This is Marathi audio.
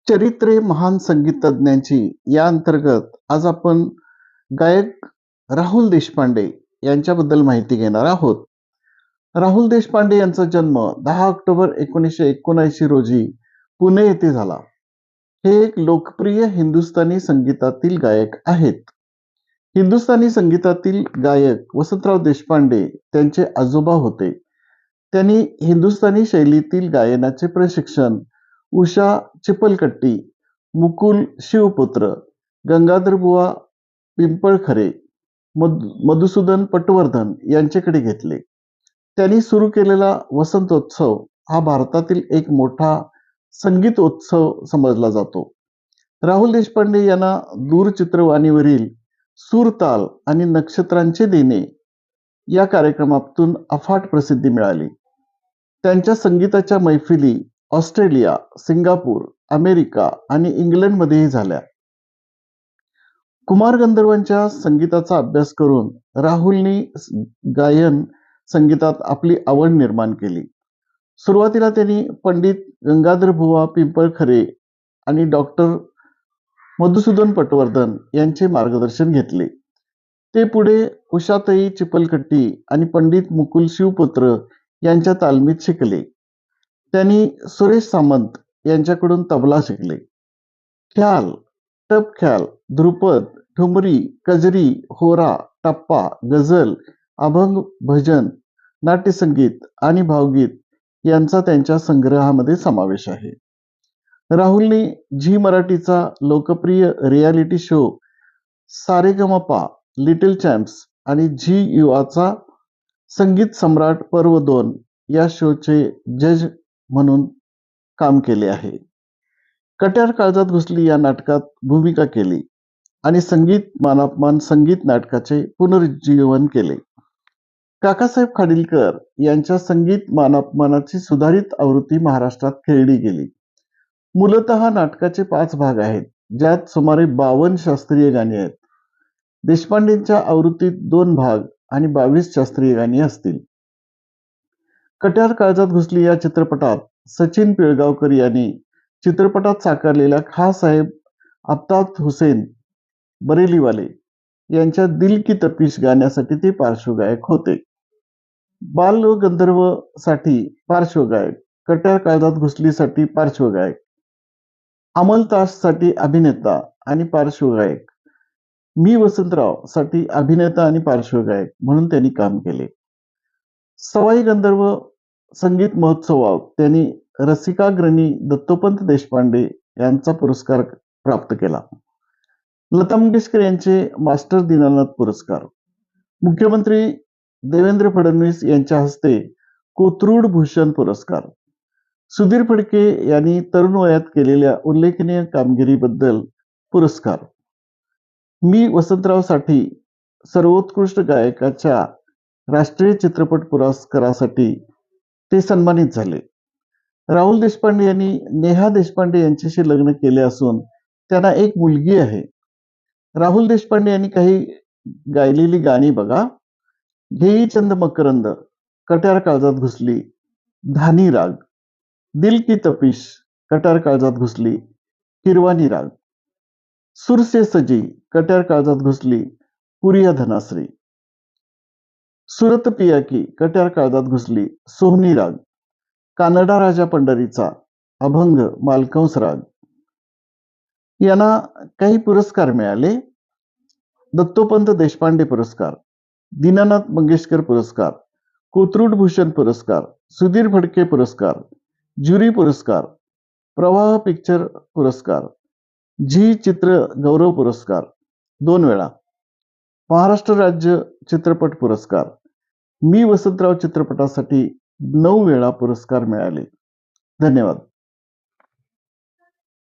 चरित्रे महान संगीतज्ञांची या अंतर्गत आज आपण गायक राहुल देशपांडे यांच्याबद्दल माहिती घेणार आहोत. राहुल देशपांडे यांचा जन्म 10 ऑक्टोबर 1979 रोजी पुणे येथे झाला. हे एक लोकप्रिय हिंदुस्थानी संगीतातील गायक आहेत. हिंदुस्थानी संगीतातील गायक वसंतराव देशपांडे त्यांचे आजोबा होते. त्यांनी हिंदुस्थानी शैलीतील गायनाचे प्रशिक्षण उषा चिपलकट्टी, मुकुल शिवपुत्र, गंगाधरबुवा पिंपळखरे, मधुसूदन पटवर्धन यांच्याकडे घेतले. त्यांनी सुरू केलेला वसंतोत्सव हा भारतातील एक मोठा संगीतोत्सव समजला जातो. राहुल देशपांडे यांना दूरचित्रवाणीवरील सूरताल आणि नक्षत्रांचे देणे या कार्यक्रमातून अफाट प्रसिद्धी मिळाली. त्यांच्या संगीताच्या मैफिली ऑस्ट्रेलिया, सिंगापूर, अमेरिका आणि इंग्लंडमध्येही झाल्या. कुमार गंधर्वांच्या संगीताचा अभ्यास करून राहुलनी गायन संगीतात आपली आवड निर्माण केली. सुरुवातीला त्यांनी पंडित गंगाधरबुवा पिंपळखरे आणि डॉक्टर मधुसूदन पटवर्धन यांचे मार्गदर्शन घेतले. ते पुढे उषाताई चिपलकट्टी आणि पंडित मुकुल शिवपुत्र यांच्या तालमीत शिकले. त्यांनी सुरेश सामंत यांच्याकडून तबला शिकले. ख्याल, टप ख्याल, ध्रुपद, ठुमरी, कजरी, होरा, टप्पा, गझल, अभंग, भजन, नाट्यसंगीत आणि भावगीत यांचा त्यांच्या संग्रहामध्ये समावेश आहे. राहुलने झी मराठीचा लोकप्रिय reality show Sa Re Ga Ma Pa, little champs आणि झी युवाचा संगीत सम्राट पर्व 2 या शोचे जज म्हणून काम केले आहे. कट्यार काळजात घुसली या नाटकात भूमिका केली आणि संगीत मानापमान संगीत नाटकाचे पुनरुज्जीवन केले. काकासाहेब खाडिलकर यांच्या संगीत मानापमानाची सुधारित आवृत्ती महाराष्ट्रात खेळली गेली. मूलतः नाटकाचे 5 भाग आहेत, ज्यात सुमारे 52 शास्त्रीय गाणी आहेत. देशपांडेंच्या आवृत्तीत 2 भाग आणि 22 शास्त्रीय गाणी असतील. कट्यार काळजात घुसली या चित्रपटात सचिन पिळगावकर यांनी चित्रपटात साकारलेल्या खाँसाहेब आफताब हुसेन बरेलीवाले यांच्या दिल की तपिश गाण्यासाठी ते पार्श्वगायक होते. बाल गंधर्व साठी पार्श्वगायक, कट्यार काळजात घुसलीसाठी पार्श्वगायक, अमल तास साठी अभिनेता आणि पार्श्वगायक, मी वसंतराव साठी अभिनेता आणि पार्श्वगायक म्हणून त्यांनी काम केले. सवाई गंधर्व संगीत महोत्सवात त्यांनी रसिकाग्रणी दत्तोपंत देशपांडे यांचा पुरस्कार प्राप्त केला. लता मंगेशकर यांचे मास्टर दीनानाथ पुरस्कार, मुख्यमंत्री देवेंद्र फडणवीस यांच्या हस्ते कोथरूड भूषण पुरस्कार, सुधीर फडके यांनी तरुण वयात केलेल्या उल्लेखनीय कामगिरीबद्दल पुरस्कार, मी वसंतराव साठी सर्वोत्कृष्ट गायकाच्या राष्ट्रीय चित्रपट पुरस्कारासाठी ते सन्मानित झाले. राहुल देशपांडे यांनी नेहा देशपांडे यांच्याशी लग्न केले असून त्यांना एक मुलगी आहे. राहुल देशपांडे यांनी काही गायलेली गाणी बघा. घेई चंद मकरंद, कट्यार काळजात घुसली, धानी राग, दिल की तपिश, कट्यार काळजात घुसली, किरवानी राग, सुर से सजी, कट्यार काळजात घुसली, पुरिया धनाश्री, सुरत पिया की, कट्यार काळजात घुसली, सोहनी राग, कानडा राजा पंढरीचा, अभंग, मालकंस राग. यांना काही पुरस्कार मिळाले. दत्तोपंत देशपांडे पुरस्कार, दीनानाथ मंगेशकर पुरस्कार, कोथरूड भूषण पुरस्कार, सुधीर फडके पुरस्कार, ज्युरी पुरस्कार, प्रवाह पिक्चर पुरस्कार, झी चित्र गौरव पुरस्कार 2 वेळा, महाराष्ट्र राज्य चित्रपट पुरस्कार, मी वसंतराव चित्रपटासाठी 9 वेळा पुरस्कार मिळाले. धन्यवाद.